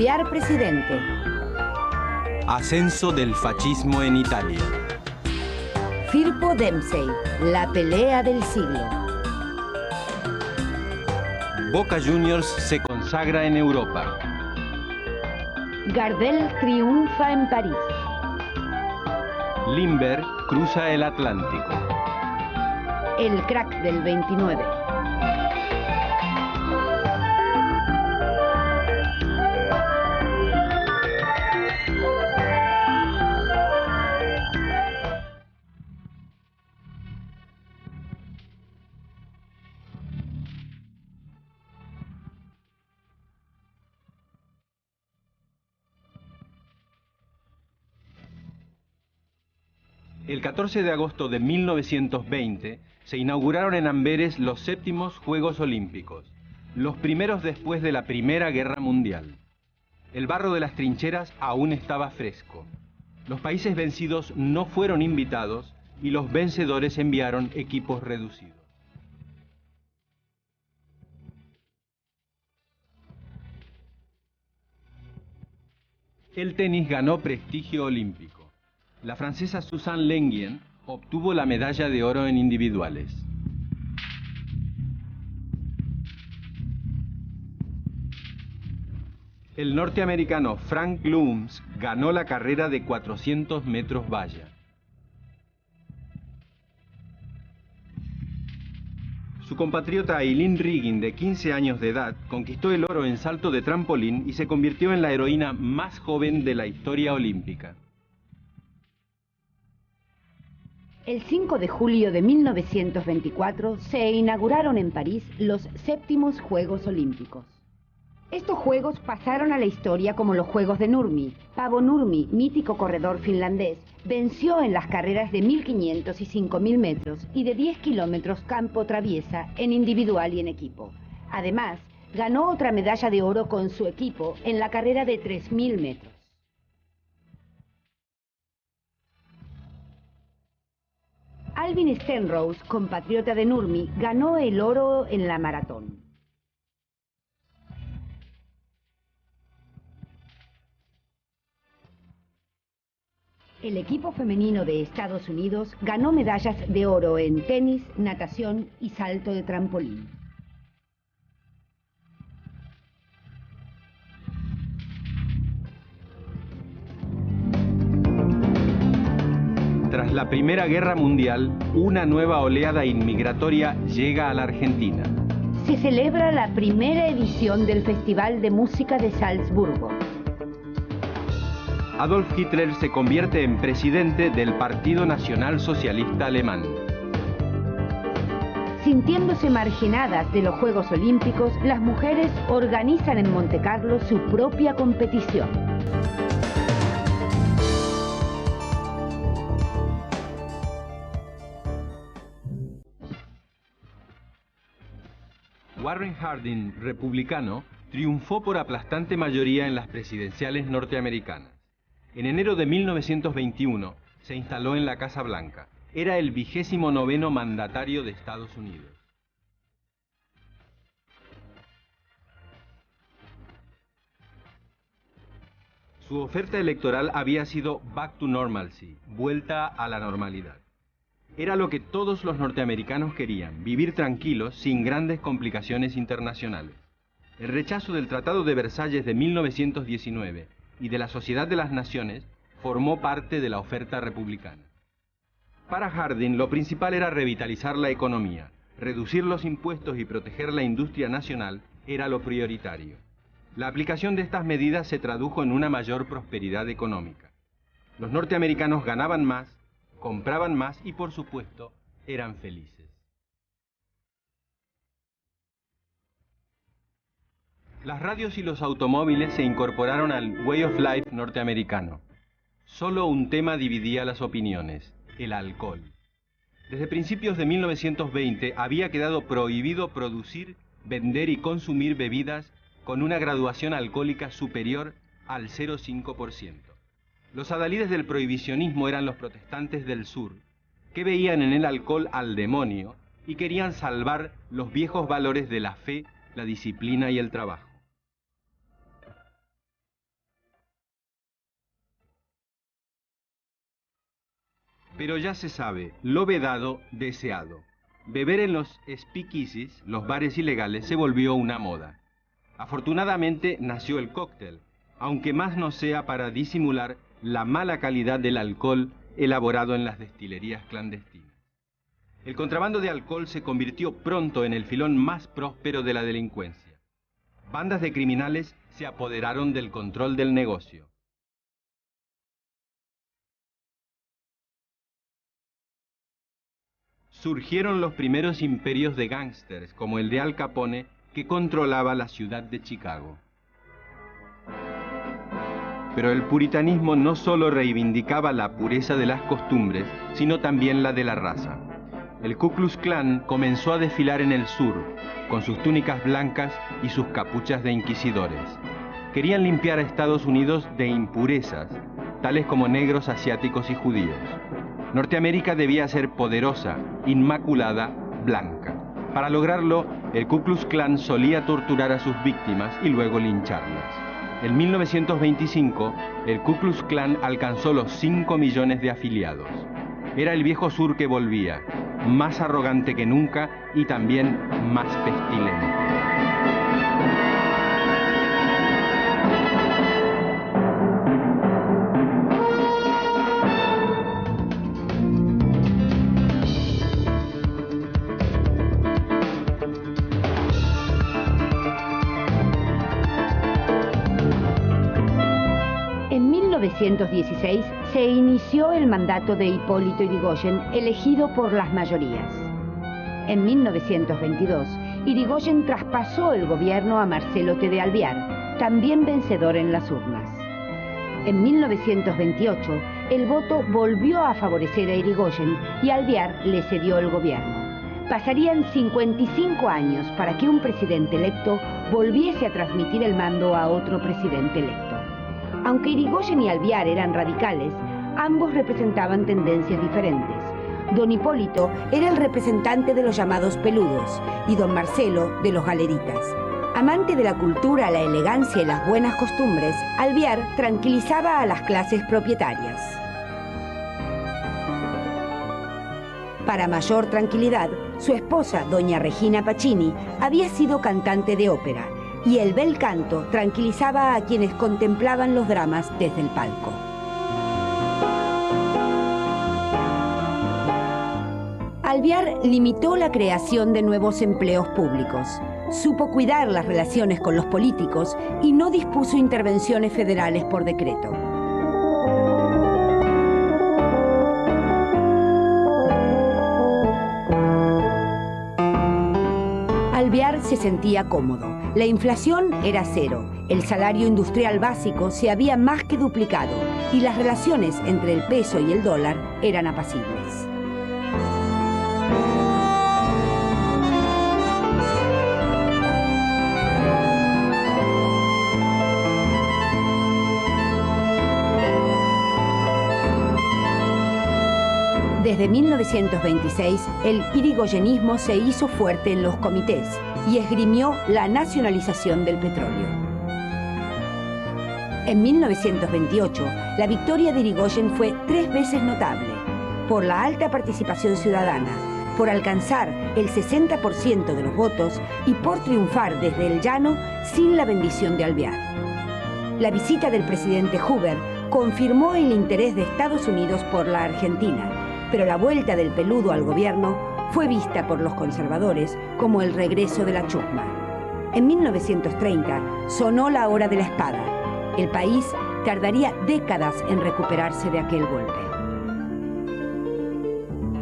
Confiar presidente. Ascenso del fascismo en Italia. Firpo Dempsey, la pelea del siglo. Boca Juniors se consagra en Europa. Gardel triunfa en París. Lindbergh cruza el Atlántico. El crack del 29. El 14 de agosto de 1920 se inauguraron en Amberes los séptimos Juegos Olímpicos, los primeros después de la Primera Guerra Mundial. El barro de las trincheras aún estaba fresco. Los países vencidos no fueron invitados y los vencedores enviaron equipos reducidos. El tenis ganó prestigio olímpico. La francesa Suzanne Lenglen obtuvo la medalla de oro en individuales. El norteamericano Frank Lumbs ganó la carrera de 400 metros valla. Su compatriota Eileen Riggin, de 15 años de edad, conquistó el oro en salto de trampolín y se convirtió en la heroína más joven de la historia olímpica. El 5 de julio de 1924 se inauguraron en París los séptimos Juegos Olímpicos. Estos Juegos pasaron a la historia como los Juegos de Nurmi. Paavo Nurmi, mítico corredor finlandés, venció en las carreras de 1500 y 5000 metros y de 10 kilómetros campo traviesa en individual y en equipo. Además, ganó otra medalla de oro con su equipo en la carrera de 3000 metros. Alvin Stenrose, compatriota de Nurmi, ganó el oro en la maratón. El equipo femenino de Estados Unidos ganó medallas de oro en tenis, natación y salto de trampolín. Tras la Primera Guerra Mundial, una nueva oleada inmigratoria llega a la Argentina. Se celebra la primera edición del Festival de Música de Salzburgo. Adolf Hitler se convierte en presidente del Partido Nacional Socialista Alemán. Sintiéndose marginadas de los Juegos Olímpicos, las mujeres organizan en Montecarlo su propia competición. Warren Harding, republicano, triunfó por aplastante mayoría en las presidenciales norteamericanas. En enero de 1921 se instaló en la Casa Blanca. Era el 29º mandatario de Estados Unidos. Su oferta electoral había sido Back to Normalcy, vuelta a la normalidad. Era lo que todos los norteamericanos querían, vivir tranquilos sin grandes complicaciones internacionales. El rechazo del Tratado de Versalles de 1919 y de la Sociedad de las Naciones formó parte de la oferta republicana. Para Harding, lo principal era revitalizar la economía, reducir los impuestos y proteger la industria nacional era lo prioritario. La aplicación de estas medidas se tradujo en una mayor prosperidad económica. Los norteamericanos ganaban más, compraban más y, por supuesto, eran felices. Las radios y los automóviles se incorporaron al Way of Life norteamericano. Solo un tema dividía las opiniones: el alcohol. Desde principios de 1920 había quedado prohibido producir, vender y consumir bebidas con una graduación alcohólica superior al 0,5%. Los adalides del prohibicionismo eran los protestantes del sur, que veían en el alcohol al demonio y querían salvar los viejos valores de la fe, la disciplina y el trabajo. Pero ya se sabe, lo vedado, deseado. Beber en los speakeasies, los bares ilegales, se volvió una moda. Afortunadamente nació el cóctel, aunque más no sea para disimular la mala calidad del alcohol elaborado en las destilerías clandestinas. El contrabando de alcohol se convirtió pronto en el filón más próspero de la delincuencia. Bandas de criminales se apoderaron del control del negocio. Surgieron los primeros imperios de gángsters, como el de Al Capone, que controlaba la ciudad de Chicago. Pero el puritanismo no solo reivindicaba la pureza de las costumbres, sino también la de la raza. El Ku Klux Klan comenzó a desfilar en el sur, con sus túnicas blancas y sus capuchas de inquisidores. Querían limpiar a Estados Unidos de impurezas, tales como negros, asiáticos y judíos. Norteamérica debía ser poderosa, inmaculada, blanca. Para lograrlo, el Ku Klux Klan solía torturar a sus víctimas y luego lincharlas. En 1925, el Ku Klux Klan alcanzó los 5 millones de afiliados. Era el viejo sur que volvía, más arrogante que nunca y también más pestilente. En 1916 se inició el mandato de Hipólito Yrigoyen, elegido por las mayorías. En 1922, Yrigoyen traspasó el gobierno a Marcelo T. de Alvear, también vencedor en las urnas. En 1928, el voto volvió a favorecer a Yrigoyen y Alvear le cedió el gobierno. Pasarían 55 años para que un presidente electo volviese a transmitir el mando a otro presidente electo. Aunque Yrigoyen y Alvear eran radicales, ambos representaban tendencias diferentes. Don Hipólito era el representante de los llamados peludos y don Marcelo de los galeritas. Amante de la cultura, la elegancia y las buenas costumbres, Alvear tranquilizaba a las clases propietarias. Para mayor tranquilidad, su esposa, doña Regina Pacini, había sido cantante de ópera, y el bel canto tranquilizaba a quienes contemplaban los dramas desde el palco. Alvear limitó la creación de nuevos empleos públicos, supo cuidar las relaciones con los políticos y no dispuso intervenciones federales por decreto. Alvear se sentía cómodo. La inflación era cero, el salario industrial básico se había más que duplicado y las relaciones entre el peso y el dólar eran apacibles. Desde 1926, el yrigoyenismo se hizo fuerte en los comités y esgrimió la nacionalización del petróleo. En 1928, la victoria de Yrigoyen fue 3 veces notable, por la alta participación ciudadana, por alcanzar el 60% de los votos y por triunfar desde el llano sin la bendición de Alvear. La visita del presidente Hoover confirmó el interés de Estados Unidos por la Argentina, pero la vuelta del peludo al gobierno fue vista por los conservadores como el regreso de la chusma. En 1930 sonó la hora de la espada. El país tardaría décadas en recuperarse de aquel golpe.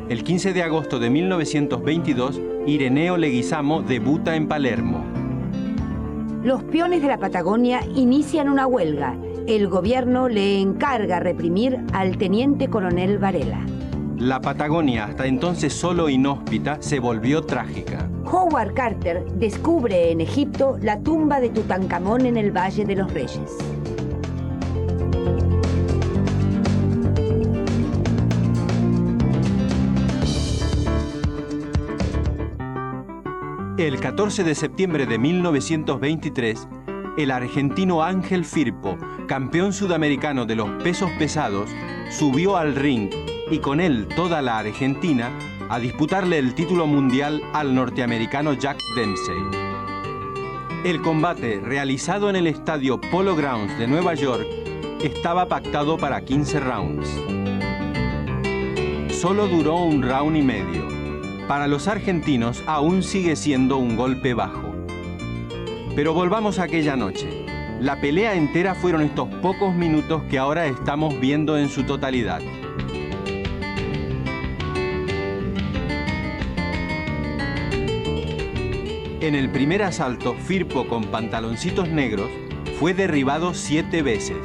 El 15 de agosto de 1922, Ireneo Leguizamo debuta en Palermo. Los peones de la Patagonia inician una huelga. El gobierno le encarga reprimir al teniente coronel Varela. La Patagonia, hasta entonces solo inhóspita, se volvió trágica. Howard Carter descubre en Egipto la tumba de Tutankamón en el Valle de los Reyes. El 14 de septiembre de 1923, el argentino Ángel Firpo, campeón sudamericano de los pesos pesados, subió al ring y con él toda la Argentina, a disputarle el título mundial al norteamericano Jack Dempsey. El combate, realizado en el estadio Polo Grounds de Nueva York, estaba pactado para 15 rounds. Solo duró un round y medio. Para los argentinos aún sigue siendo un golpe bajo. Pero volvamos a aquella noche. La pelea entera fueron estos pocos minutos que ahora estamos viendo en su totalidad. En el primer asalto, Firpo, con pantaloncitos negros, fue derribado 7 veces.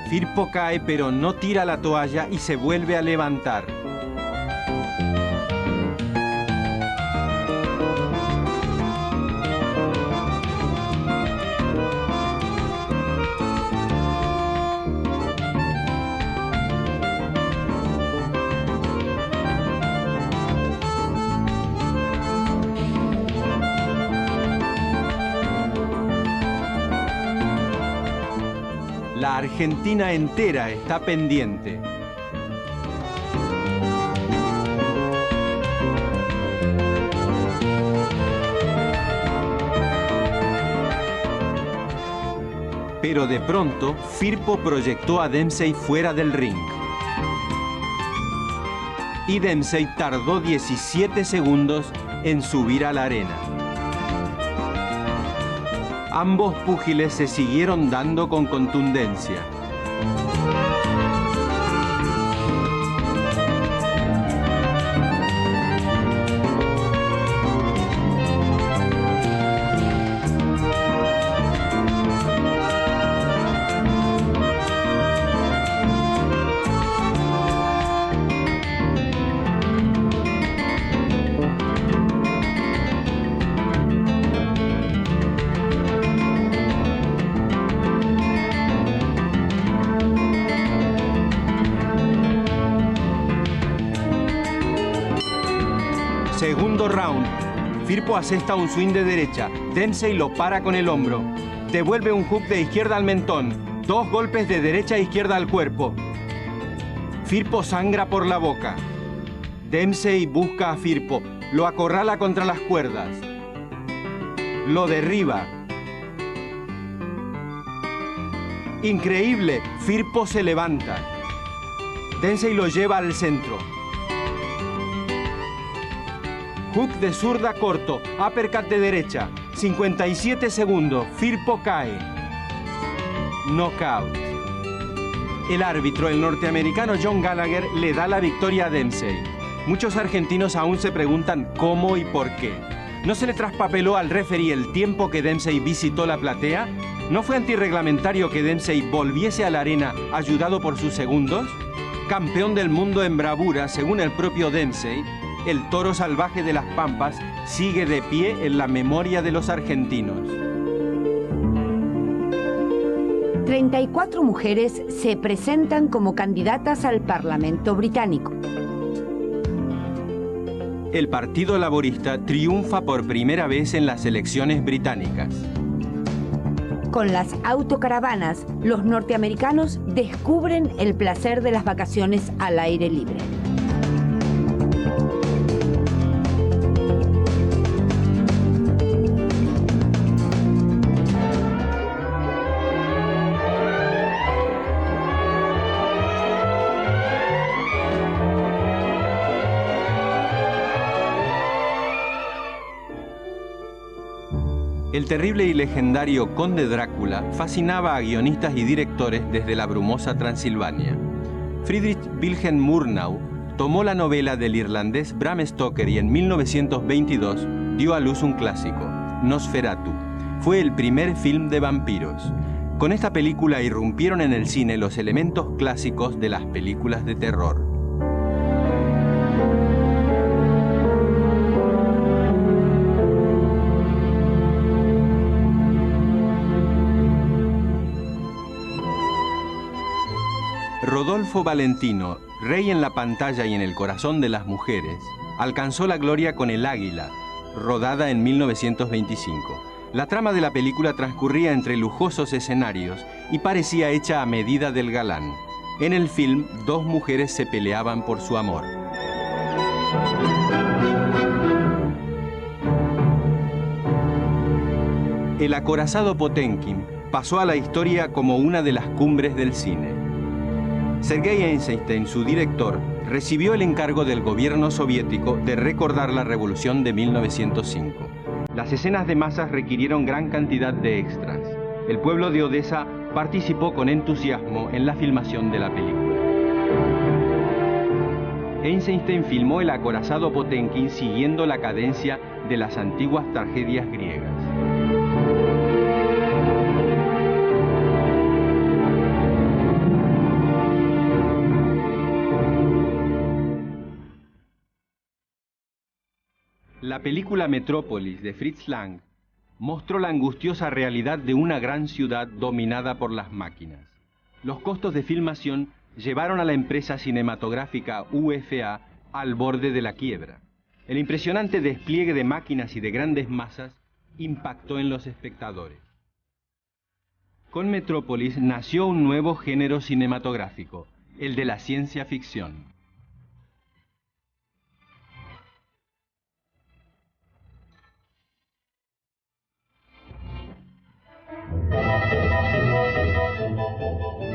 Firpo cae, pero no tira la toalla y se vuelve a levantar. La Argentina entera está pendiente. Pero de pronto, Firpo proyectó a Dempsey fuera del ring. Y Dempsey tardó 17 segundos en subir a la arena. Ambos púgiles se siguieron dando con contundencia. Segundo round. Firpo asesta un swing de derecha. Dempsey lo para con el hombro. Devuelve un hook de izquierda al mentón. 2 golpes de derecha e izquierda al cuerpo. Firpo sangra por la boca. Dempsey busca a Firpo. Lo acorrala contra las cuerdas. Lo derriba. Increíble. Firpo se levanta. Dempsey lo lleva al centro. Hook de zurda corto, uppercut de derecha, 57 segundos, Firpo cae. Knockout. El árbitro, el norteamericano John Gallagher, le da la victoria a Dempsey. Muchos argentinos aún se preguntan cómo y por qué. ¿No se le traspapeló al referee el tiempo que Dempsey visitó la platea? ¿No fue antirreglamentario que Dempsey volviese a la arena ayudado por sus segundos? Campeón del mundo en bravura, según el propio Dempsey, el toro salvaje de las Pampas sigue de pie en la memoria de los argentinos. 34 mujeres se presentan como candidatas al Parlamento británico. El Partido Laborista triunfa por primera vez en las elecciones británicas. Con las autocaravanas, los norteamericanos descubren el placer de las vacaciones al aire libre. El terrible y legendario Conde Drácula fascinaba a guionistas y directores desde la brumosa Transilvania. Friedrich Wilhelm Murnau tomó la novela del irlandés Bram Stoker y en 1922 dio a luz un clásico, Nosferatu. Fue el primer film de vampiros. Con esta película irrumpieron en el cine los elementos clásicos de las películas de terror. Rodolfo Valentino, rey en la pantalla y en el corazón de las mujeres, alcanzó la gloria con El Águila, rodada en 1925. La trama de la película transcurría entre lujosos escenarios y parecía hecha a medida del galán. En el film, dos mujeres se peleaban por su amor. El acorazado Potemkin pasó a la historia como una de las cumbres del cine. Sergei Eisenstein, su director, recibió el encargo del gobierno soviético de recordar la revolución de 1905. Las escenas de masas requirieron gran cantidad de extras. El pueblo de Odessa participó con entusiasmo en la filmación de la película. Eisenstein filmó el acorazado Potemkin siguiendo la cadencia de las antiguas tragedias griegas. La película Metrópolis de Fritz Lang mostró la angustiosa realidad de una gran ciudad dominada por las máquinas. Los costos de filmación llevaron a la empresa cinematográfica UFA al borde de la quiebra. El impresionante despliegue de máquinas y de grandes masas impactó en los espectadores. Con Metrópolis nació un nuevo género cinematográfico, el de la ciencia ficción.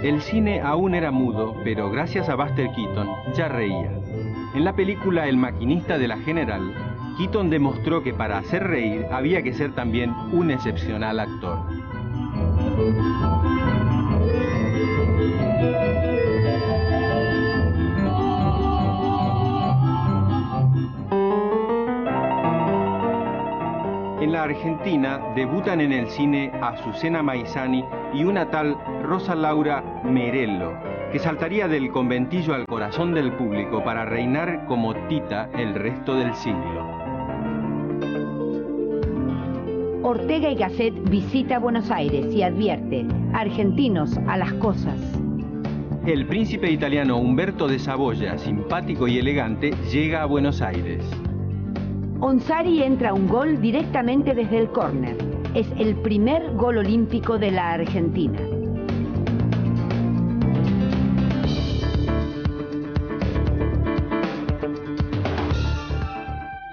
El cine aún era mudo, pero gracias a Buster Keaton ya reía. En la película El maquinista de la General, Keaton demostró que para hacer reír había que ser también un excepcional actor. En la Argentina debutan en el cine Azucena Maizani y una tal Rosa Laura Merello, que saltaría del conventillo al corazón del público para reinar como Tita el resto del siglo. Ortega y Gasset visita Buenos Aires y advierte: argentinos a las cosas. El príncipe italiano Humberto de Saboya, simpático y elegante, llega a Buenos Aires. Onsari entra un gol directamente desde el córner. Es el primer gol olímpico de la Argentina.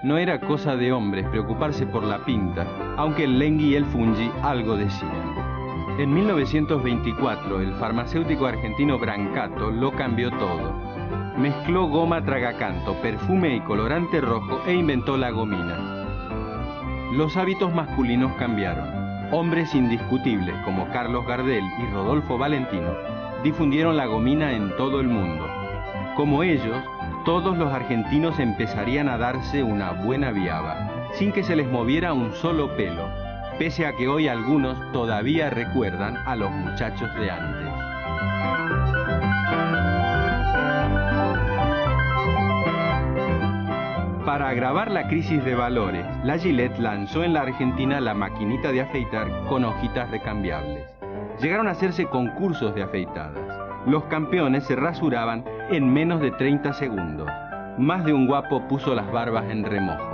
No era cosa de hombres preocuparse por la pinta, aunque el Lenghi y el Fungi algo decían. En 1924, el farmacéutico argentino Brancato lo cambió todo. Mezcló goma tragacanto, perfume y colorante rojo e inventó la gomina. Los hábitos masculinos cambiaron. Hombres indiscutibles como Carlos Gardel y Rodolfo Valentino difundieron la gomina en todo el mundo. Como ellos, todos los argentinos empezarían a darse una buena viaba, sin que se les moviera un solo pelo, pese a que hoy algunos todavía recuerdan a los muchachos de antes. Para agravar la crisis de valores, la Gillette lanzó en la Argentina la maquinita de afeitar con hojitas recambiables. Llegaron a hacerse concursos de afeitadas. Los campeones se rasuraban en menos de 30 segundos. Más de un guapo puso las barbas en remojo.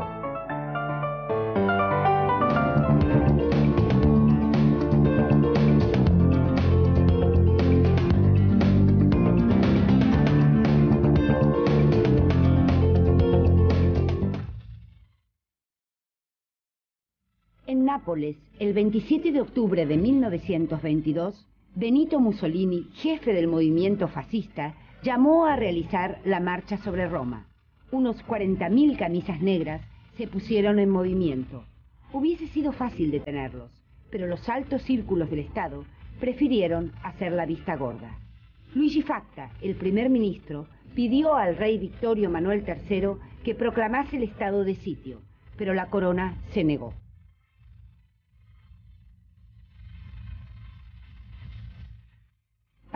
En Nápoles, el 27 de octubre de 1922, Benito Mussolini, jefe del movimiento fascista, llamó a realizar la marcha sobre Roma. Unos 40.000 camisas negras se pusieron en movimiento. Hubiese sido fácil detenerlos, pero los altos círculos del Estado prefirieron hacer la vista gorda. Luigi Facta, el primer ministro, pidió al rey Victorio Manuel III que proclamase el estado de sitio, pero la corona se negó.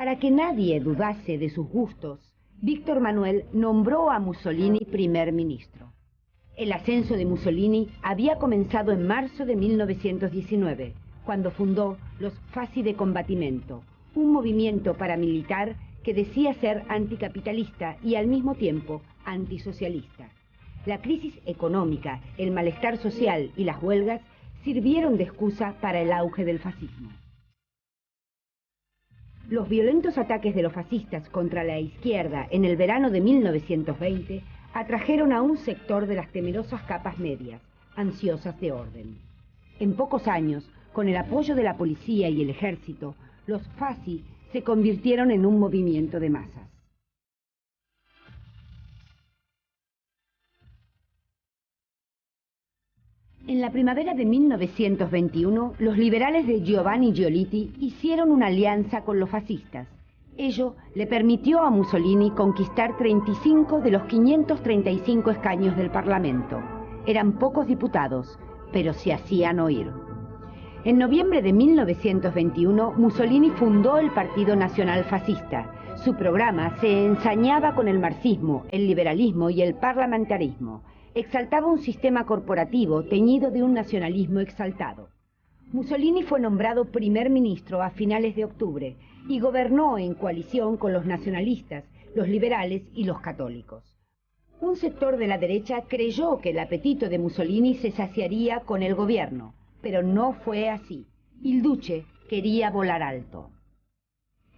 Para que nadie dudase de sus gustos, Víctor Manuel nombró a Mussolini primer ministro. El ascenso de Mussolini había comenzado en marzo de 1919, cuando fundó los Fasci de Combattimento, un movimiento paramilitar que decía ser anticapitalista y al mismo tiempo antisocialista. La crisis económica, el malestar social y las huelgas sirvieron de excusa para el auge del fascismo. Los violentos ataques de los fascistas contra la izquierda en el verano de 1920 atrajeron a un sector de las temerosas capas medias, ansiosas de orden. En pocos años, con el apoyo de la policía y el ejército, los Fasci se convirtieron en un movimiento de masas. En la primavera de 1921, los liberales de Giovanni Giolitti hicieron una alianza con los fascistas. Ello le permitió a Mussolini conquistar 35 de los 535 escaños del Parlamento. Eran pocos diputados, pero se hacían oír. En noviembre de 1921, Mussolini fundó el Partido Nacional Fascista. Su programa se ensañaba con el marxismo, el liberalismo y el parlamentarismo. Exaltaba un sistema corporativo teñido de un nacionalismo exaltado. Mussolini fue nombrado primer ministro a finales de octubre y gobernó en coalición con los nacionalistas, los liberales y los católicos. Un sector de la derecha creyó que el apetito de Mussolini se saciaría con el gobierno, pero no fue así. Il Duce quería volar alto.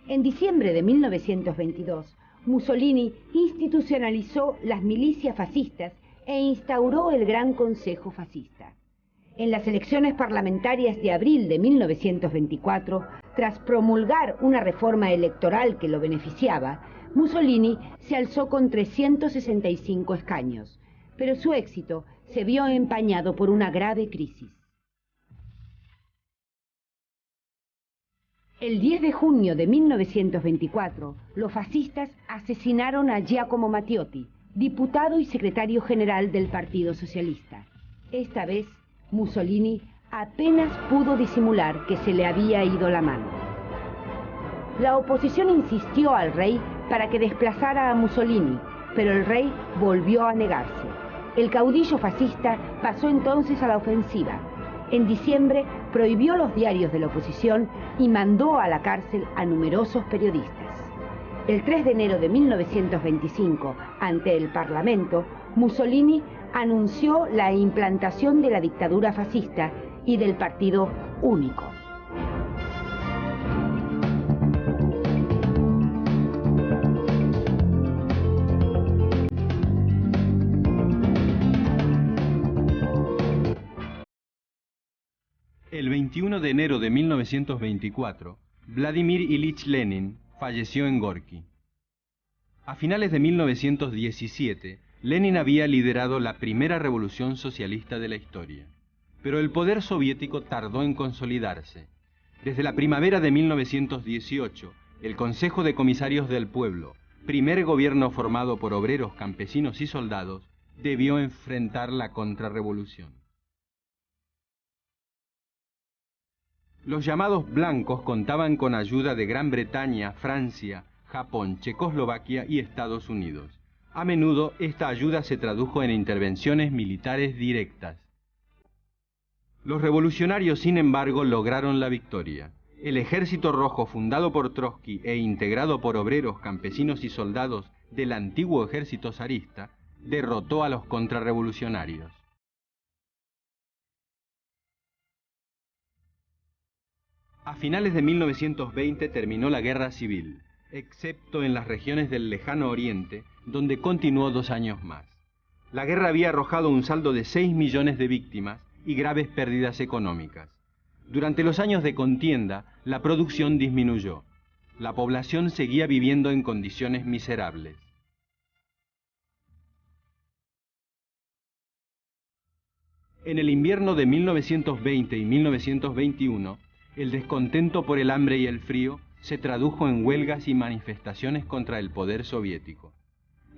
En diciembre de 1922, Mussolini institucionalizó las milicias fascistas e instauró el Gran Consejo Fascista. En las elecciones parlamentarias de abril de 1924, tras promulgar una reforma electoral que lo beneficiaba, Mussolini se alzó con 365 escaños, pero su éxito se vio empañado por una grave crisis. El 10 de junio de 1924, los fascistas asesinaron a Giacomo Matteotti, diputado y secretario general del Partido Socialista. Esta vez, Mussolini apenas pudo disimular que se le había ido la mano. La oposición insistió al rey para que desplazara a Mussolini, pero el rey volvió a negarse. El caudillo fascista pasó entonces a la ofensiva. En diciembre prohibió los diarios de la oposición y mandó a la cárcel a numerosos periodistas. El 3 de enero de 1925, ante el Parlamento, Mussolini anunció la implantación de la dictadura fascista y del Partido Único. El 21 de enero de 1924, Vladimir Ilich Lenin falleció en Gorki. A finales de 1917, Lenin había liderado la primera revolución socialista de la historia, pero el poder soviético tardó en consolidarse. Desde la primavera de 1918, el Consejo de Comisarios del Pueblo, primer gobierno formado por obreros, campesinos y soldados, debió enfrentar la contrarrevolución. Los llamados blancos contaban con ayuda de Gran Bretaña, Francia, Japón, Checoslovaquia y Estados Unidos. A menudo esta ayuda se tradujo en intervenciones militares directas. Los revolucionarios, sin embargo, lograron la victoria. El Ejército Rojo, fundado por Trotsky e integrado por obreros, campesinos y soldados del antiguo ejército zarista, derrotó a los contrarrevolucionarios. A finales de 1920 terminó la guerra civil, excepto en las regiones del lejano oriente, donde continuó 2 años más. La guerra había arrojado un saldo de 6 millones de víctimas y graves pérdidas económicas. Durante los años de contienda, la producción disminuyó. La población seguía viviendo en condiciones miserables. En el invierno de 1920 y 1921, el descontento por el hambre y el frío se tradujo en huelgas y manifestaciones contra el poder soviético.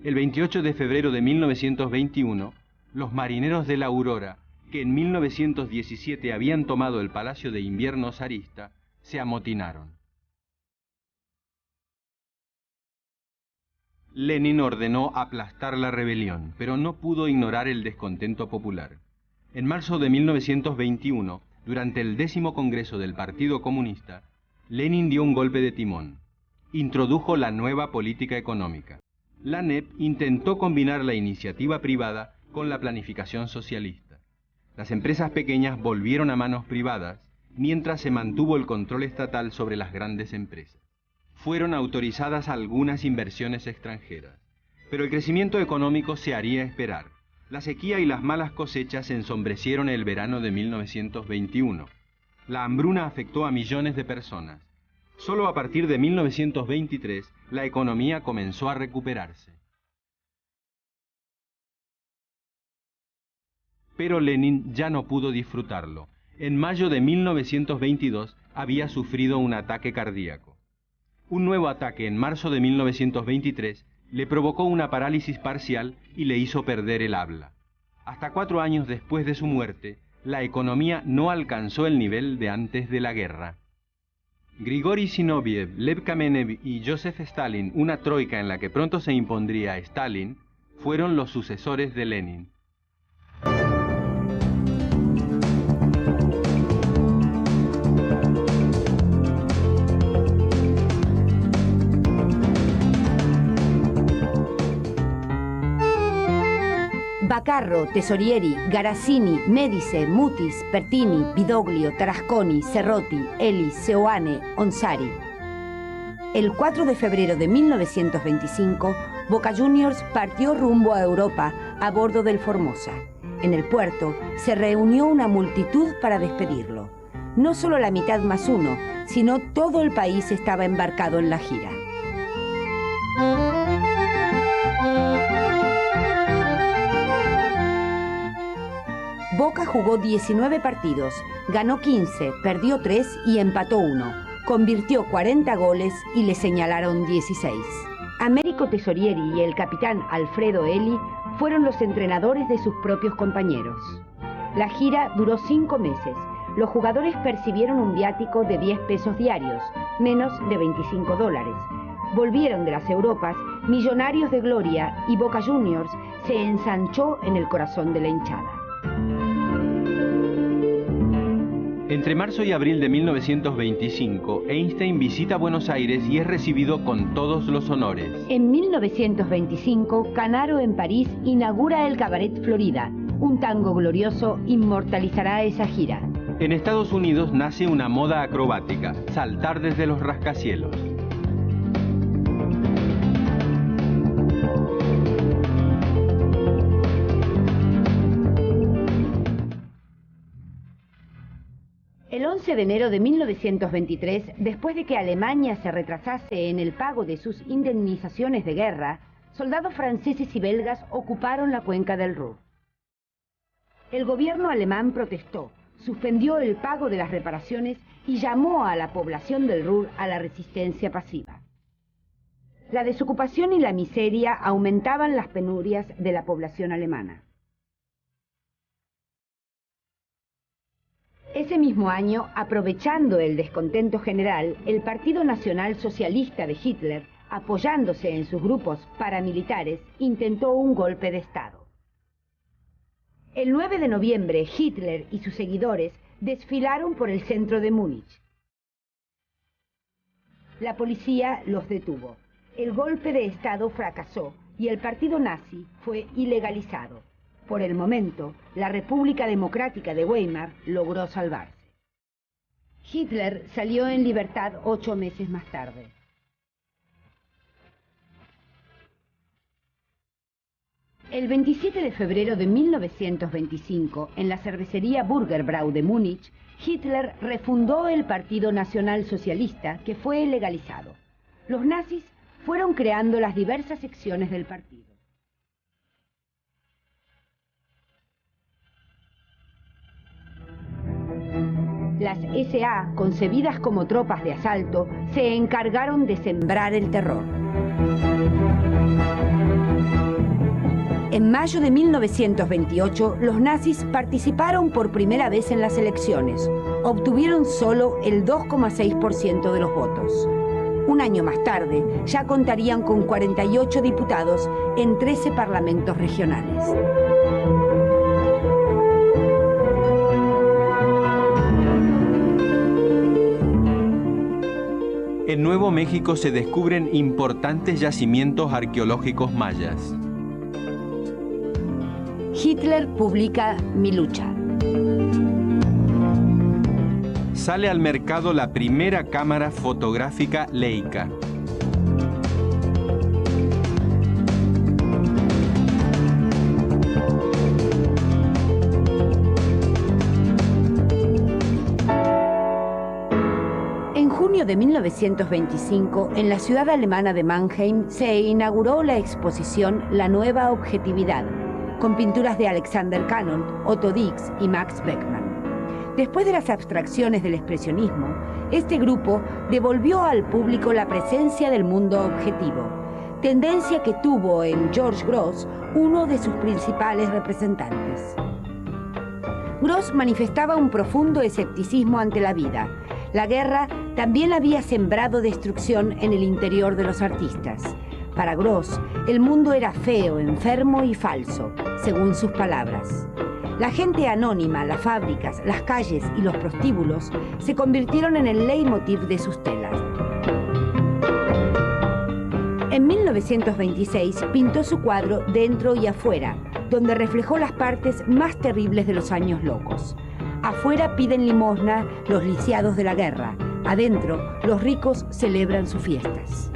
El 28 de febrero de 1921, los marineros de la Aurora, que en 1917 habían tomado el Palacio de Invierno zarista, se amotinaron. Lenin ordenó aplastar la rebelión, pero no pudo ignorar el descontento popular. En marzo de 1921, durante el 10º Congreso del Partido Comunista, Lenin dio un golpe de timón. Introdujo la nueva política económica. La NEP intentó combinar la iniciativa privada con la planificación socialista. Las empresas pequeñas volvieron a manos privadas, mientras se mantuvo el control estatal sobre las grandes empresas. Fueron autorizadas algunas inversiones extranjeras, pero el crecimiento económico se haría esperar. La sequía y las malas cosechas ensombrecieron el verano de 1921. La hambruna afectó a millones de personas. Solo a partir de 1923, la economía comenzó a recuperarse. Pero Lenin ya no pudo disfrutarlo. En mayo de 1922 había sufrido un ataque cardíaco. Un nuevo ataque en marzo de 1923 le provocó una parálisis parcial y le hizo perder el habla. Hasta 4 años después de su muerte, la economía no alcanzó el nivel de antes de la guerra. Grigori Zinoviev, Lev Kamenev y Joseph Stalin, una troika en la que pronto se impondría Stalin, fueron los sucesores de Lenin. Bacarro, Tesorieri, Garazzini, Medice, Mutis, Pertini, Vidoglio, Tarasconi, Serrotti, Elis, Seoane, Onsari. El 4 de febrero de 1925, Boca Juniors partió rumbo a Europa a bordo del Formosa. En el puerto se reunió una multitud para despedirlo. No solo la mitad más uno, sino todo el país estaba embarcado en la gira. Boca jugó 19 partidos, ganó 15, perdió 3 y empató 1. Convirtió 40 goles y le señalaron 16. Américo Tesorieri y el capitán Alfredo Eli fueron los entrenadores de sus propios compañeros. La gira duró 5 meses. Los jugadores percibieron un viático de 10 pesos diarios, menos de $25. Volvieron de las Europas millonarios de gloria y Boca Juniors se ensanchó en el corazón de la hinchada. Entre marzo y abril de 1925, Einstein visita Buenos Aires y es recibido con todos los honores. En 1925, Canaro en París inaugura el Cabaret Florida. Un tango glorioso inmortalizará esa gira. En Estados Unidos nace una moda acrobática, saltar desde los rascacielos. El 11 de enero de 1923, después de que Alemania se retrasase en el pago de sus indemnizaciones de guerra, soldados franceses y belgas ocuparon la cuenca del Ruhr. El gobierno alemán protestó, suspendió el pago de las reparaciones y llamó a la población del Ruhr a la resistencia pasiva. La desocupación y la miseria aumentaban las penurias de la población alemana. Ese mismo año, aprovechando el descontento general, el Partido Nacional Socialista de Hitler, apoyándose en sus grupos paramilitares, intentó un golpe de Estado. El 9 de noviembre, Hitler y sus seguidores desfilaron por el centro de Múnich. La policía los detuvo. El golpe de Estado fracasó y el partido nazi fue ilegalizado. Por el momento, la República Democrática de Weimar logró salvarse. Hitler salió en libertad 8 meses más tarde. El 27 de febrero de 1925, en la cervecería Burgerbrau de Múnich, Hitler refundó el Partido Nacional Socialista, que fue legalizado. Los nazis fueron creando las diversas secciones del partido. Las SA, concebidas como tropas de asalto, se encargaron de sembrar el terror. En mayo de 1928, los nazis participaron por primera vez en las elecciones. Obtuvieron solo el 2,6% de los votos. Un año más tarde, ya contarían con 48 diputados en 13 parlamentos regionales. En Nuevo México se descubren importantes yacimientos arqueológicos mayas. Hitler publica Mi lucha. Sale al mercado la primera cámara fotográfica Leica. En junio de 1925, en la ciudad alemana de Mannheim, se inauguró la exposición La Nueva Objetividad, con pinturas de Alexander Canon, Otto Dix y Max Beckmann. Después de las abstracciones del expresionismo, este grupo devolvió al público la presencia del mundo objetivo, tendencia que tuvo en George Grosz uno de sus principales representantes. Grosz manifestaba un profundo escepticismo ante la vida. La guerra también había sembrado destrucción en el interior de los artistas. Para Grosz, el mundo era feo, enfermo y falso, según sus palabras. La gente anónima, las fábricas, las calles y los prostíbulos se convirtieron en el leitmotiv de sus telas. En 1926 pintó su cuadro Dentro y afuera, donde reflejó las partes más terribles de los años locos. Afuera piden limosna los lisiados de la guerra, adentro los ricos celebran sus fiestas.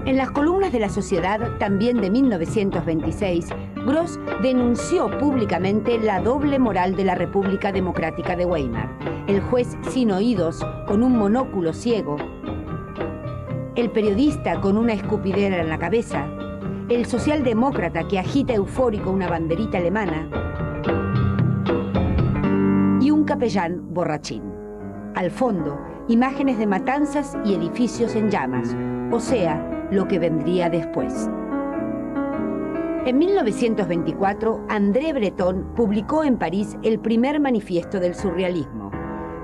En las columnas de La Sociedad, también de 1926, Grosz denunció públicamente la doble moral de la República Democrática de Weimar, el juez sin oídos con un monóculo ciego, el periodista con una escupidera en la cabeza, el socialdemócrata que agita eufórico una banderita alemana y un capellán borrachín. Al fondo, imágenes de matanzas y edificios en llamas, o sea, lo que vendría después. En 1924, André Breton publicó en París el primer manifiesto del surrealismo.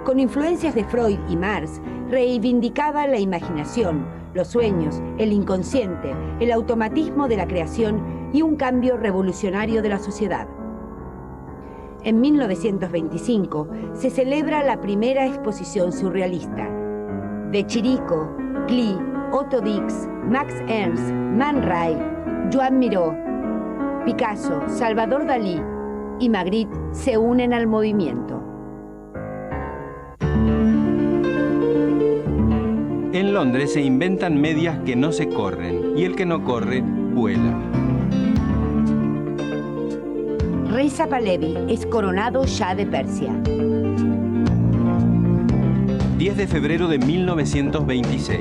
Con influencias de Freud y Marx, reivindicaba la imaginación, los sueños, el inconsciente, el automatismo de la creación y un cambio revolucionario de la sociedad. En 1925 se celebra la primera exposición surrealista. De Chirico, Klee, Otto Dix, Max Ernst, Man Ray, Joan Miró, Picasso, Salvador Dalí y Magritte se unen al movimiento. En Londres se inventan medias que no se corren y el que no corre, vuela. Reza Pahlavi es coronado Shah de Persia. 10 de febrero de 1926.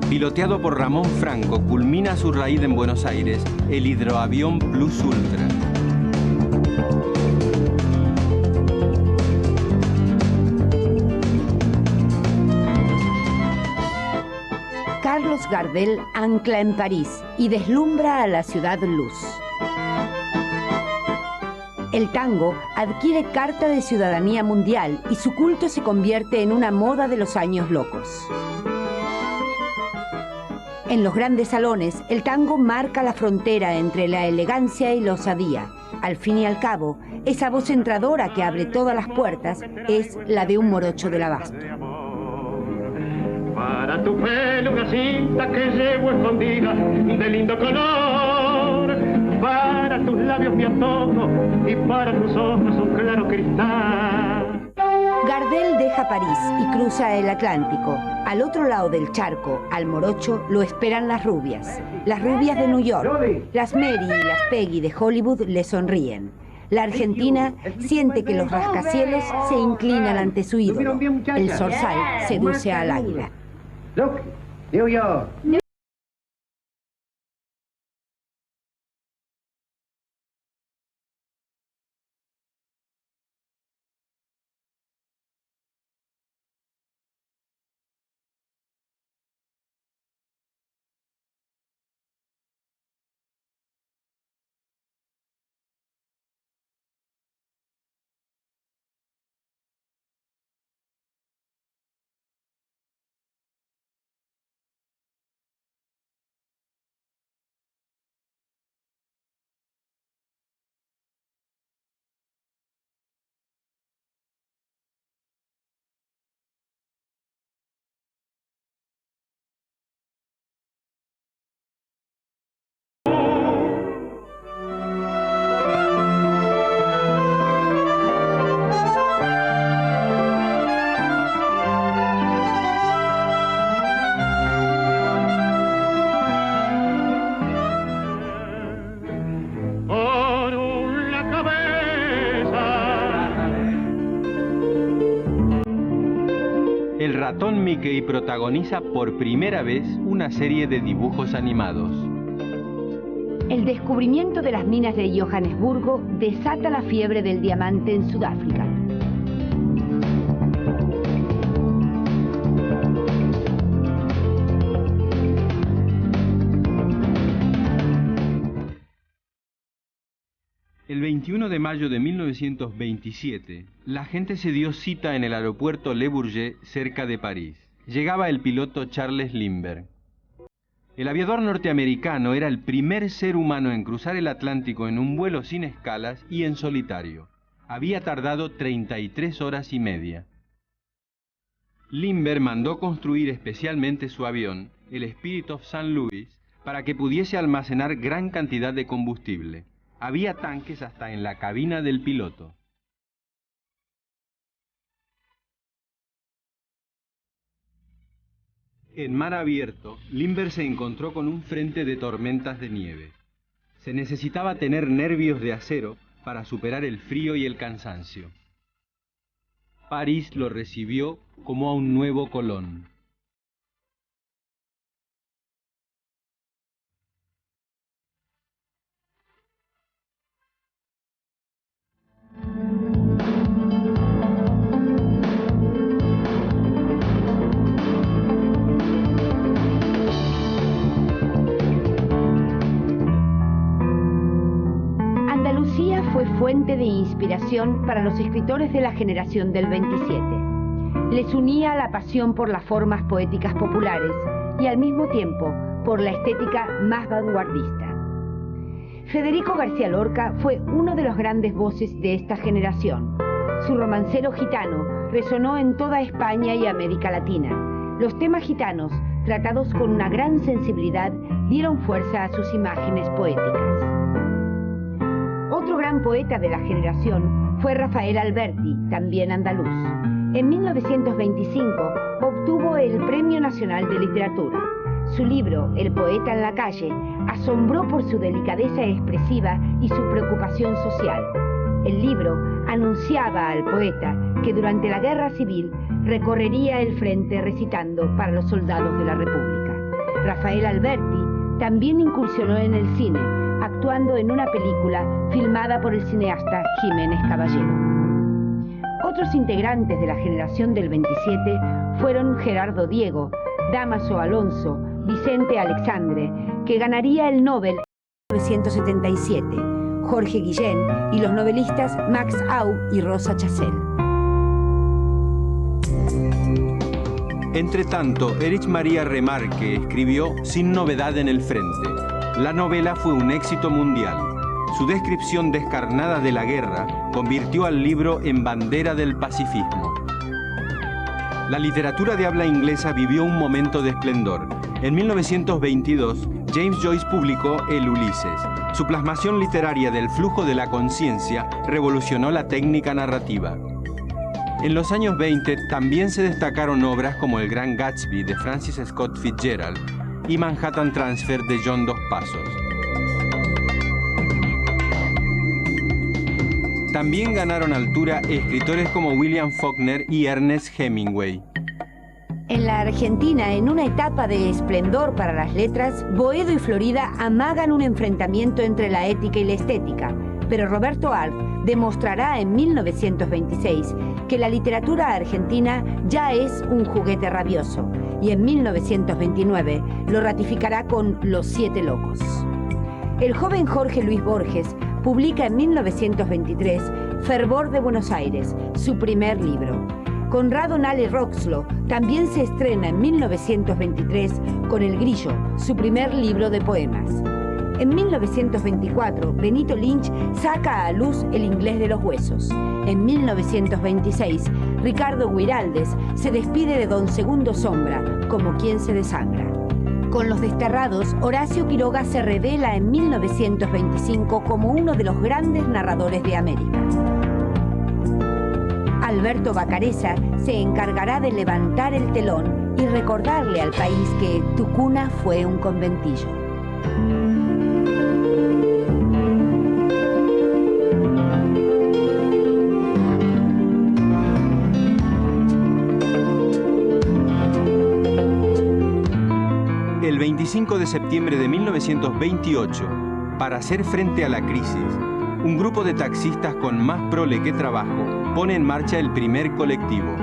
Piloteado por Ramón Franco, culmina su raíz en Buenos Aires el hidroavión Plus Ultra. Carlos Gardel ancla en París y deslumbra a la ciudad luz. El tango adquiere carta de ciudadanía mundial y su culto se convierte en una moda de los años locos. En los grandes salones, el tango marca la frontera entre la elegancia y la osadía. Al fin y al cabo, esa voz entradora que abre todas las puertas es la de un morocho del abasto. Para tu pelo una cinta que llevo escondida de lindo color, para tus labios mi antojo y para tus ojos un claro cristal. Gardel deja París y cruza el Atlántico. Al otro lado del charco, al morocho, lo esperan las rubias de New York. Las Mary y las Peggy de Hollywood le sonríen. La Argentina siente que los rascacielos se inclinan ante su ídolo. El zorzal seduce al águila. Look, New York. ratón Mickey protagoniza por primera vez una serie de dibujos animados. El descubrimiento de las minas de Johannesburgo desata la fiebre del diamante en Sudáfrica. El 21 de mayo de 1927, la gente se dio cita en el aeropuerto Le Bourget, cerca de París. Llegaba el piloto Charles Lindbergh. El aviador norteamericano era el primer ser humano en cruzar el Atlántico en un vuelo sin escalas y en solitario. Había tardado 33 horas y media. Lindbergh mandó construir especialmente su avión, el Spirit of St. Louis, para que pudiese almacenar gran cantidad de combustible. Había tanques hasta en la cabina del piloto. En mar abierto, Lindbergh se encontró con un frente de tormentas de nieve. Se necesitaba tener nervios de acero para superar el frío y el cansancio. París lo recibió como a un nuevo Colón. Fue fuente de inspiración para los escritores de la generación del 27. Les unía la pasión por las formas poéticas populares y al mismo tiempo por la estética más vanguardista. Federico García Lorca fue uno de los grandes voces de esta generación. Su romancero gitano resonó en toda España y América Latina. Los temas gitanos, tratados con una gran sensibilidad, dieron fuerza a sus imágenes poéticas. Otro gran poeta de la generación fue Rafael Alberti, también andaluz. En 1925 obtuvo el Premio Nacional de Literatura. Su libro, El poeta en la calle, asombró por su delicadeza expresiva y su preocupación social. El libro anunciaba al poeta que durante la Guerra Civil recorrería el frente recitando para los soldados de la República. Rafael Alberti también incursionó en el cine, actuando en una película filmada por el cineasta Jiménez Caballero. Otros integrantes de la generación del 27 fueron Gerardo Diego, Dámaso Alonso, Vicente Alexandre, que ganaría el Nobel en 1977, Jorge Guillén y los novelistas Max Aub y Rosa Chazelle. Entretanto, Erich María Remarque escribió Sin novedad en el frente. La novela fue un éxito mundial. Su descripción descarnada de la guerra convirtió al libro en bandera del pacifismo. La literatura de habla inglesa vivió un momento de esplendor. En 1922, James Joyce publicó El Ulises. Su plasmación literaria del flujo de la conciencia revolucionó la técnica narrativa. En los años 20 también se destacaron obras como El Gran Gatsby de Francis Scott Fitzgerald y Manhattan Transfer de John Dos Passos. También ganaron altura escritores como William Faulkner y Ernest Hemingway. En la Argentina, en una etapa de esplendor para las letras, Boedo y Florida amagan un enfrentamiento entre la ética y la estética, pero Roberto Arlt demostrará en 1926 que la literatura argentina ya es un juguete rabioso, y en 1929 lo ratificará con Los Siete Locos. El joven Jorge Luis Borges publica en 1923 Fervor de Buenos Aires, su primer libro. Conrado Nale Roxlo también se estrena en 1923 con El Grillo, su primer libro de poemas. En 1924, Benito Lynch saca a luz El Inglés de los Huesos. En 1926, Ricardo Guiraldes se despide de Don Segundo Sombra, como quien se desangra. Con Los Desterrados, Horacio Quiroga se revela en 1925 como uno de los grandes narradores de América. Alberto Bacareza se encargará de levantar el telón y recordarle al país que tu cuna fue un conventillo. El 25 de septiembre de 1928, para hacer frente a la crisis, un grupo de taxistas con más prole que trabajo pone en marcha el primer colectivo,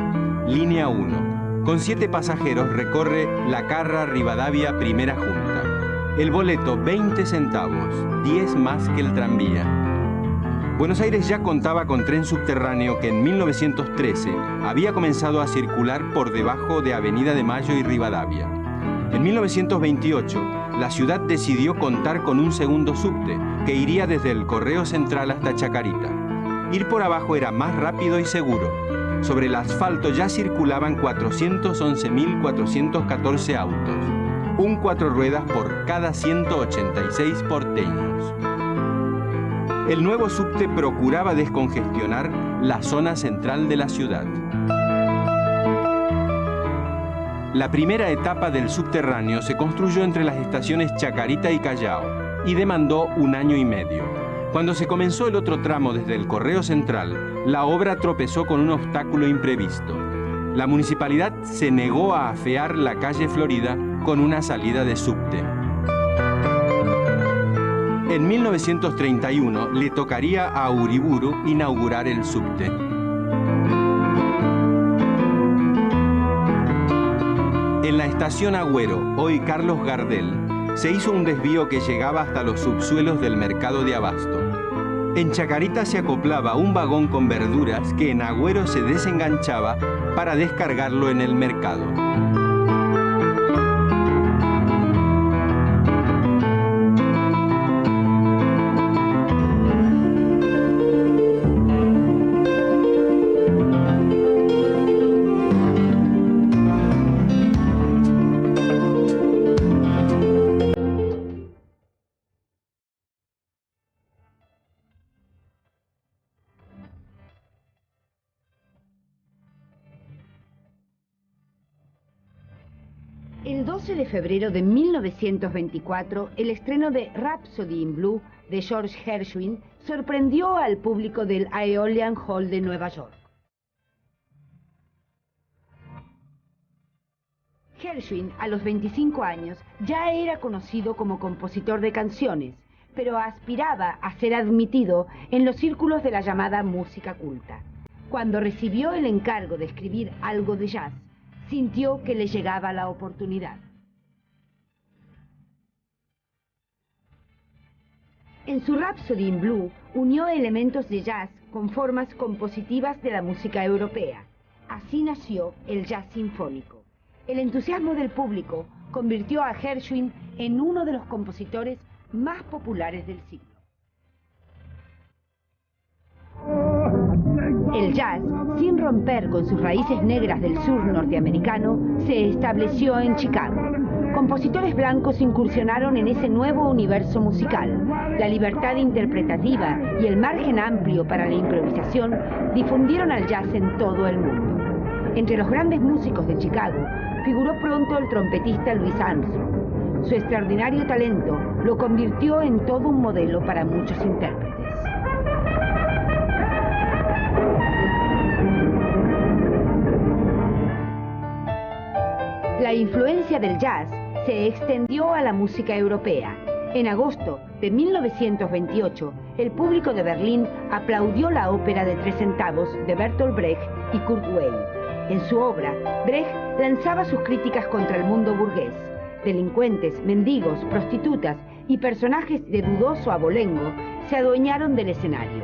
Línea 1. Con 7 pasajeros recorre La Carra-Rivadavia Primera Junta. El boleto 20 centavos, 10 más que el tranvía. Buenos Aires ya contaba con tren subterráneo que en 1913 había comenzado a circular por debajo de Avenida de Mayo y Rivadavia. En 1928, la ciudad decidió contar con un segundo subte que iría desde el Correo Central hasta Chacarita. Ir por abajo era más rápido y seguro. Sobre el asfalto ya circulaban 411.414 autos, un 4 ruedas por cada 186 porteños. El nuevo subte procuraba descongestionar la zona central de la ciudad. La primera etapa del subterráneo se construyó entre las estaciones Chacarita y Callao y demandó 1 año y medio. Cuando se comenzó el otro tramo desde el Correo Central, la obra tropezó con un obstáculo imprevisto. La municipalidad se negó a afear la calle Florida con una salida de subte. En 1931 le tocaría a Uriburu inaugurar el subte. En la estación Agüero, hoy Carlos Gardel, se hizo un desvío que llegaba hasta los subsuelos del mercado de Abasto. En Chacarita se acoplaba un vagón con verduras que en Agüero se desenganchaba para descargarlo en el mercado. El 12 de febrero de 1924, el estreno de Rhapsody in Blue de George Gershwin sorprendió al público del Aeolian Hall de Nueva York. Gershwin, a los 25 años, ya era conocido como compositor de canciones, pero aspiraba a ser admitido en los círculos de la llamada música culta. Cuando recibió el encargo de escribir algo de jazz, sintió que le llegaba la oportunidad. En su Rhapsody in Blue unió elementos de jazz con formas compositivas de la música europea. Así nació el jazz sinfónico. El entusiasmo del público convirtió a Gershwin en uno de los compositores más populares del siglo. El jazz, sin romper con sus raíces negras del sur norteamericano, se estableció en Chicago. Compositores blancos incursionaron en ese nuevo universo musical. La libertad interpretativa y el margen amplio para la improvisación difundieron al jazz en todo el mundo. Entre los grandes músicos de Chicago figuró pronto el trompetista Louis Armstrong. Su extraordinario talento lo convirtió en todo un modelo para muchos intérpretes. La influencia del jazz se extendió a la música europea. En agosto de 1928, el público de Berlín aplaudió la ópera de 3 centavos de Bertolt Brecht y Kurt Weill. En su obra, Brecht lanzaba sus críticas contra el mundo burgués. Delincuentes, mendigos, prostitutas y personajes de dudoso abolengo se adueñaron del escenario.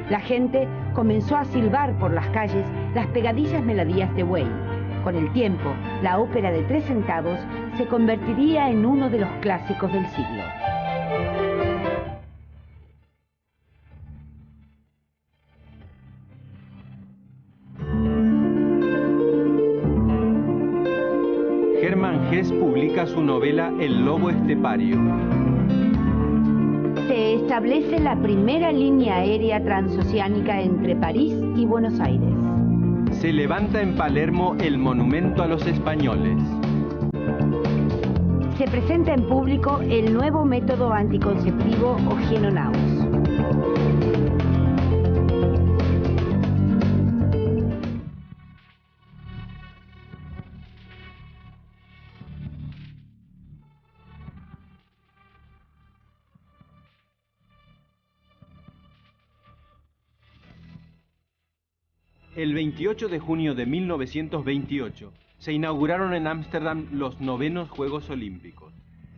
La gente comenzó a silbar por las calles las pegadizas melodías de Weill. Con el tiempo, la ópera de 3 centavos se convertiría en uno de los clásicos del siglo. Hermann Hesse publica su novela El lobo estepario. Se establece la primera línea aérea transoceánica entre París y Buenos Aires. Se levanta en Palermo el monumento a los españoles. Se presenta en público el nuevo método anticonceptivo Oginonaus. El 28 de junio de 1928 se inauguraron en Ámsterdam los 9º Juegos Olímpicos.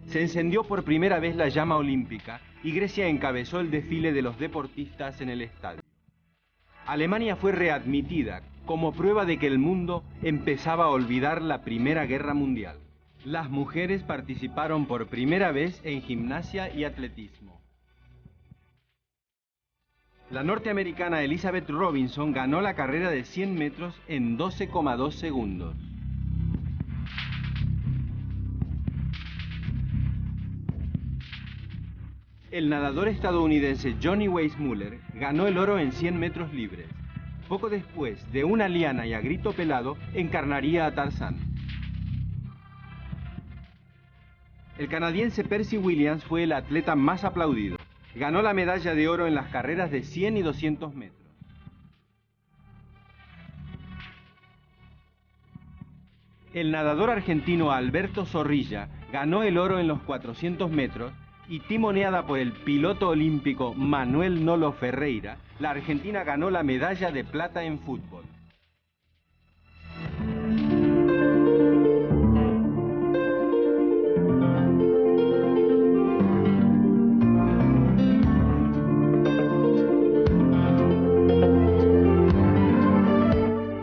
Se encendió por primera vez la llama olímpica y Grecia encabezó el desfile de los deportistas en el estadio. Alemania fue readmitida como prueba de que el mundo empezaba a olvidar la Primera Guerra Mundial. Las mujeres participaron por primera vez en gimnasia y atletismo. La norteamericana Elizabeth Robinson ganó la carrera de 100 metros en 12,2 segundos. El nadador estadounidense Johnny Weissmuller ganó el oro en 100 metros libres. Poco después, de una liana y a grito pelado, encarnaría a Tarzán. El canadiense Percy Williams fue el atleta más aplaudido. Ganó la medalla de oro en las carreras de 100 y 200 metros. El nadador argentino Alberto Zorrilla ganó el oro en los 400 metros y timoneada por el piloto olímpico Manuel Nolo Ferreira, la Argentina ganó la medalla de plata en fútbol.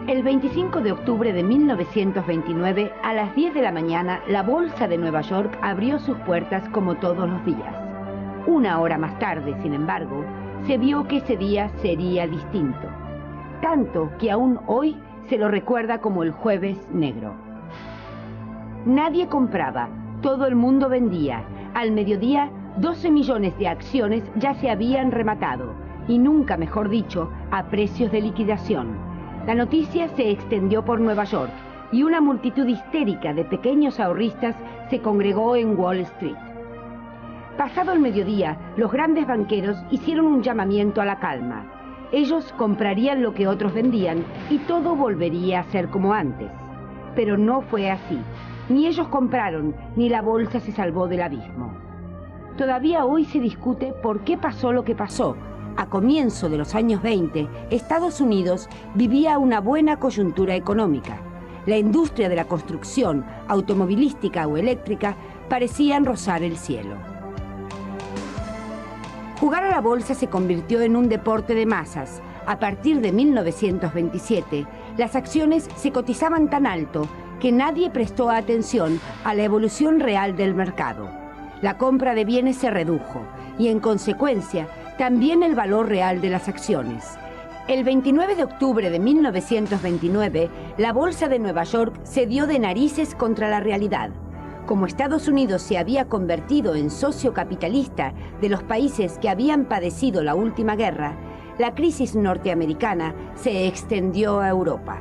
El 25 de octubre de 1929, a las 10 de la mañana, la Bolsa de Nueva York abrió sus puertas como todos los días. Una hora más tarde, sin embargo, se vio que ese día sería distinto. Tanto que aún hoy se lo recuerda como el Jueves Negro. Nadie compraba, todo el mundo vendía. Al mediodía, 12 millones de acciones ya se habían rematado, y nunca mejor dicho, a precios de liquidación. La noticia se extendió por Nueva York y una multitud histérica de pequeños ahorristas se congregó en Wall Street. Pasado el mediodía, los grandes banqueros hicieron un llamamiento a la calma. Ellos comprarían lo que otros vendían y todo volvería a ser como antes. Pero no fue así. Ni ellos compraron, ni la bolsa se salvó del abismo. Todavía hoy se discute por qué pasó lo que pasó. A comienzo de los años 20, Estados Unidos vivía una buena coyuntura económica. La industria de la construcción, automovilística o eléctrica, parecían rozar el cielo. Jugar a la bolsa se convirtió en un deporte de masas. A partir de 1927, las acciones se cotizaban tan alto que nadie prestó atención a la evolución real del mercado. La compra de bienes se redujo y, en consecuencia, también el valor real de las acciones. El 29 de octubre de 1929, la Bolsa de Nueva York se dio de narices contra la realidad. Como Estados Unidos se había convertido en socio capitalista de los países que habían padecido la última guerra, la crisis norteamericana se extendió a Europa.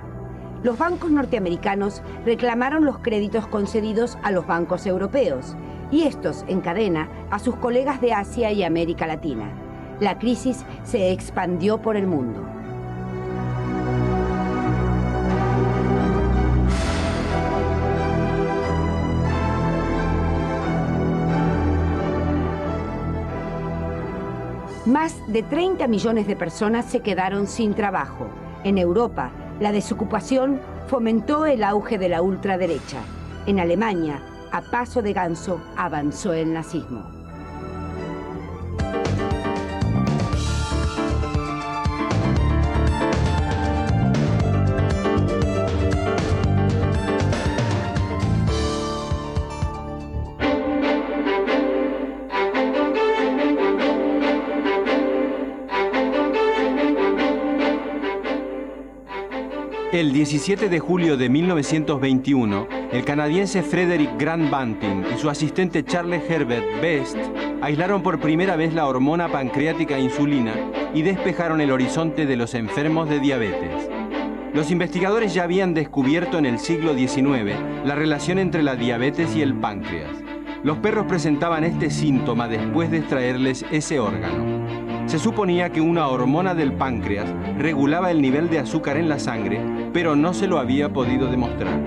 Los bancos norteamericanos reclamaron los créditos concedidos a los bancos europeos, y estos en cadena a sus colegas de Asia y América Latina. La crisis se expandió por el mundo. Más de 30 millones de personas se quedaron sin trabajo. En Europa, la desocupación fomentó el auge de la ultraderecha. En Alemania, a paso de ganso, avanzó el nazismo. El 17 de julio de 1921, el canadiense Frederick Grant Banting y su asistente Charles Herbert Best aislaron por primera vez la hormona pancreática insulina y despejaron el horizonte de los enfermos de diabetes. Los investigadores ya habían descubierto en el siglo XIX la relación entre la diabetes y el páncreas. Los perros presentaban este síntoma después de extraerles ese órgano. Se suponía que una hormona del páncreas regulaba el nivel de azúcar en la sangre, pero no se lo había podido demostrar.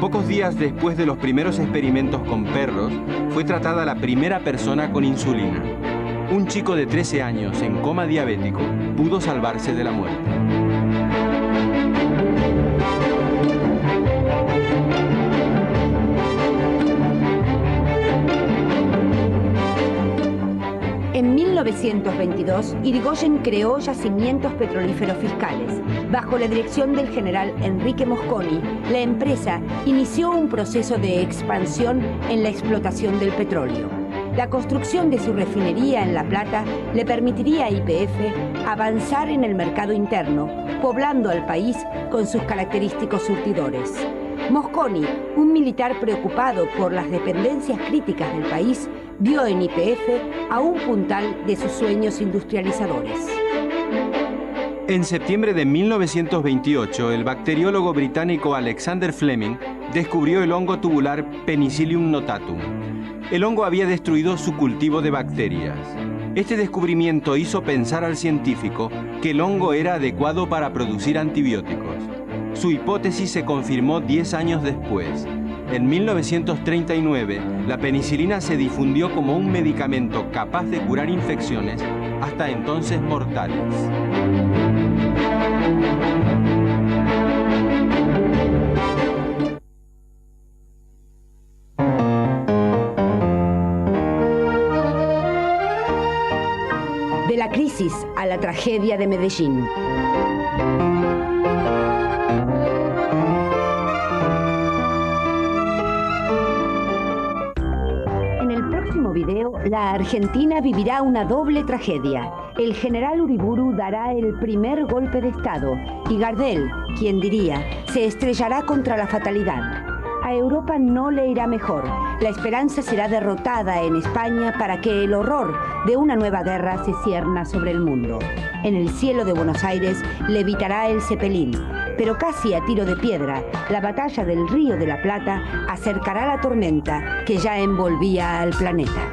Pocos días después de los primeros experimentos con perros, fue tratada la primera persona con insulina. Un chico de 13 años en coma diabético pudo salvarse de la muerte. 1922, Irigoyen creó yacimientos petrolíferos fiscales. Bajo la dirección del general Enrique Mosconi, la empresa inició un proceso de expansión en la explotación del petróleo. La construcción de su refinería en La Plata le permitiría a YPF avanzar en el mercado interno, poblando al país con sus característicos surtidores. Mosconi, un militar preocupado por las dependencias críticas del país, vio en YPF a un puntal de sus sueños industrializadores. En septiembre de 1928, el bacteriólogo británico Alexander Fleming descubrió el hongo tubular Penicillium notatum. El hongo había destruido su cultivo de bacterias. Este descubrimiento hizo pensar al científico que el hongo era adecuado para producir antibióticos. Su hipótesis se confirmó 10 años después. En 1939, la penicilina se difundió como un medicamento capaz de curar infecciones, hasta entonces mortales. De la crisis a la tragedia de Medellín. En el próximo video, la Argentina vivirá una doble tragedia. El general Uriburu dará el primer golpe de Estado y Gardel, quien diría, se estrellará contra la fatalidad. A Europa no le irá mejor. La esperanza será derrotada en España para que el horror de una nueva guerra se cierna sobre el mundo. En el cielo de Buenos Aires levitará el Cepelín, pero casi a tiro de piedra, la batalla del Río de la Plata acercará la tormenta que ya envolvía al planeta.